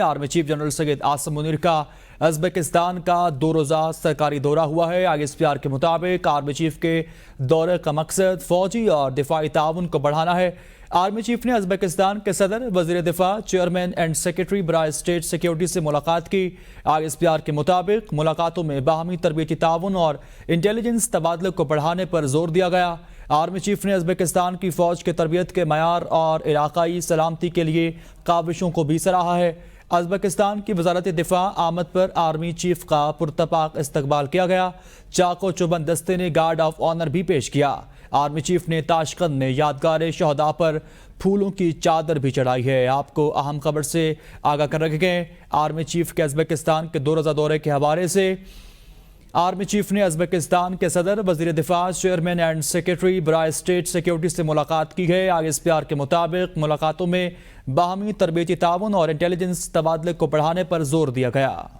Army chief general Syed Asim Munir का Uzbekistan का 2 रोज़ा सरकारी दौरा हुआ है। ISPR के मुताबिक आर्मी चीफ के दौरे का मकसद फौजी और दिफाई ताउन को बढ़ाना है। आर्मी चीफ ने उज़्बेकिस्तान के सदर, वज़ीर दिफा, चेयरमैन एंड सेक्रेटरी बराए स्टेट सिक्योरिटी से मुलाकात की। ISPR के मुताबिक मुलाकातों में बाहमी तरबियती ताउन और इंटेलिजेंस तबादले को बढ़ाने पर जोर दिया गया। आर्मी चीफ ने उज़्बेकिस्तान की फ़ौज के तरबियत के मयार और इलाकाई सलामती के लिए काविशों को भी सराहा है। उज़्बेकिस्तान की वज़ारत दिफा आमद पर आर्मी चीफ का पुरतपाक इस्तकबाल किया गया। चाको चुबंद दस्ते ने गार्ड ऑफ ऑनर भी पेश किया। आर्मी चीफ ने ताशकंद में यादगार शहदा पर फूलों की चादर भी चढ़ाई है। आपको अहम खबर से आगाह कर रखे गए। आर्मी चीफ के उज़्बेकिस्तान के 2 रोज़ा दौरे के हवाले से आर्मी चीफ ने उज़्बेकिस्तान के सदर, वज़ीर दिफा, चेयरमैन एंड सेक्रेटरी बराए स्टेट सिक्योरिटी से मुलाकात की है। ISPR के मुताबिक मुलाकातों में बाहमी तरबियती ताउन और इंटेलिजेंस तबादले को बढ़ाने पर जोर दिया गया।